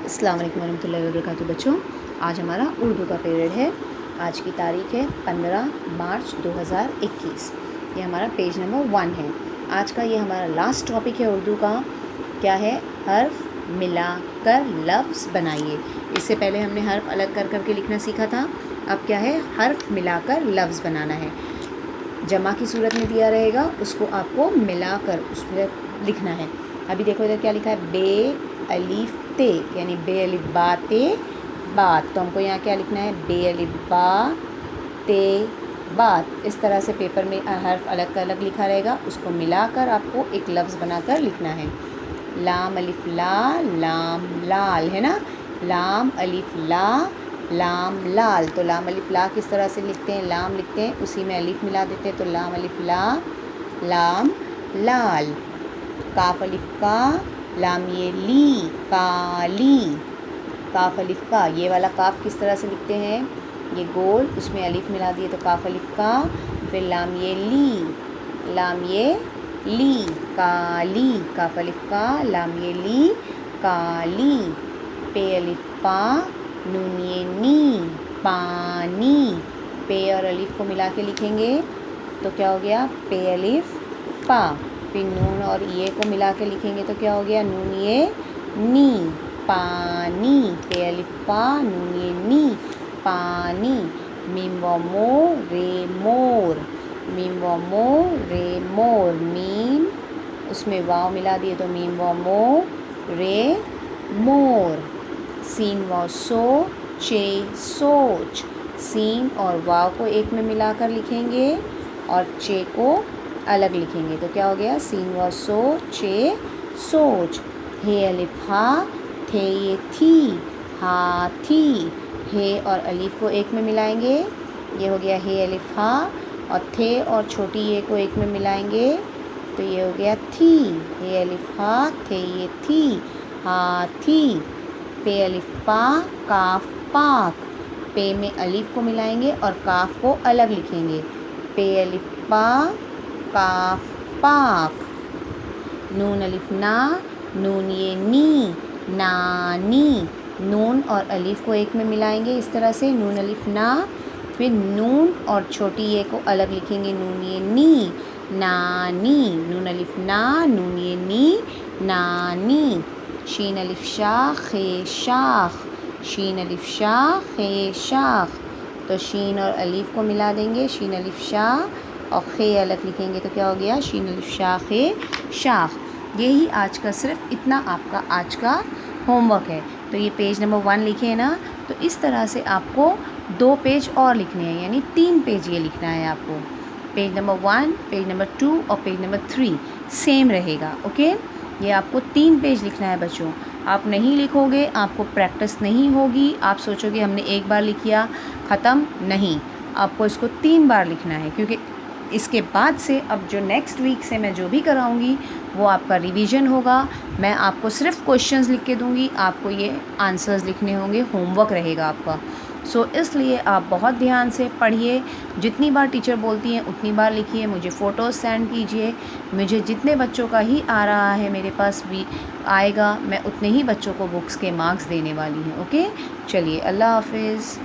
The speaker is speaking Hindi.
अस्सलाम वालेकुम रहमतुल्लाहि व बरकातुहू। बच्चों, आज हमारा उर्दू का पीरियड है। आज की तारीख़ है 15 मार्च 2021। ये हमारा पेज नंबर 1 है। आज का ये हमारा लास्ट टॉपिक है उर्दू का। क्या है? हर्फ मिलाकर लफ्ज़ बनाइए। इससे पहले हमने हर्फ अलग कर कर के लिखना सीखा था। अब क्या है? हर्फ मिलाकर लफ्ज़ बनाना है। जमा की सूरत में दिया रहेगा, उसको आपको मिलाकर उसमें लिखना है। अभी देखो इधर क्या लिखा है? बे अलिफ ते, यानी बे अलिफ बा ते बात। तो हमको यहाँ क्या लिखना है? बे अलिफ बा ते बात। इस तरह से पेपर में हर्फ अलग का अलग लिखा रहेगा, उसको मिलाकर आपको एक लफ्ज़ बनाकर लिखना है। लाम अलिफ ला लाम लाल, है ना? लाम अलिफ ला लाम लाल। तो लाम अलिफ ला किस तरह से लिखते हैं? लाम लिखते हैं, उसी में अलिफ मिला देते हैं, तो लाम अलिफ ला लाम लाल। काफ अलिफ का लाम ये ली काली। काफ अलिफ का, ये वाला काफ किस तरह से लिखते हैं? ये गोल, उसमें अलिफ मिला दिए तो काफ अलिफ का। फिर लाम ये ली लाम ये ली काली। काफ अलिफ का लाम ये ली काली। पे अलिफ पा नून ये नी पानी। पे और अलिफ को मिला के लिखेंगे तो क्या हो गया? पे अलिफ पा। फिर नून और ये को मिला के लिखेंगे तो क्या हो गया? नून ये नी पानी। पे अलिफ पा नून ये नी पानी। मीम व मो रे मोर। मीम व मो रे मोर। मीम, उसमें वाव मिला दिए तो मीम व मो रे मोर। सीन व सो चे सोच। सीन और वाव को एक में मिलाकर लिखेंगे और चे को अलग लिखेंगे तो क्या हो गया? सीन व सो चे सोच। हे अलिफ हा थे ये थी हाथी। हे और अलिफ को एक में मिलाएंगे, ये हो गया हे अलिफ हा। और थे और छोटी ये को एक में मिलाएंगे तो ये हो गया थी। हे अलिफ हा थे ये थी हाथी। पे अलिफ पा काफ पाक। पे में अलिफ को मिलाएंगे और काफ को अलग लिखेंगे। पे अलिफ पा काफ पाक। नून अलिफ ना नून ये नी नानी। नून और अलिफ को एक में मिलाएंगे इस तरह से, नून अलिफ ना। फिर नून और छोटी ये को अलग लिखेंगे, नून ये नी नानी। नून अलिफ ना नून ये नी नानी। शीन अलिफ शाह खे शाख। शीन अलिफ शाह खे शाख। तो शीन और अलिफ को मिला देंगे, शीन अलिफ शाह और खे अलग लिखेंगे तो क्या हो गया? शीन अलिफ शाह खे शाख। यही आज का सिर्फ इतना आपका आज का होमवर्क है। तो ये पेज नंबर 1 लिखे हैं ना, तो इस तरह से आपको 2 पेज और लिखने हैं, यानी 3 पेज ये लिखना है आपको। पेज नंबर 1, पेज नंबर 2 और पेज नंबर 3 सेम रहेगा। ओके, ये आपको 3 पेज लिखना है बच्चों। आप नहीं लिखोगे, आपको प्रैक्टिस नहीं होगी। आप सोचोगे हमने एक बार लिख किया ख़त्म, नहीं, आपको इसको 3 बार लिखना है, क्योंकि इसके बाद से अब जो नेक्स्ट वीक से मैं जो भी कराऊंगी वो आपका रिवीजन होगा। मैं आपको सिर्फ क्वेश्चंस लिख के दूंगी, आपको ये आंसर्स लिखने होंगे, होमवर्क रहेगा आपका। सो इसलिए आप बहुत ध्यान से पढ़िए। जितनी बार टीचर बोलती हैं उतनी बार लिखिए। मुझे फ़ोटोज़ सेंड कीजिए। मुझे जितने बच्चों का ही आ रहा है मेरे पास भी आएगा, मैं उतने ही बच्चों को बुक्स के मार्क्स देने वाली हूँ। ओके, चलिए, अल्लाह हाफिज़।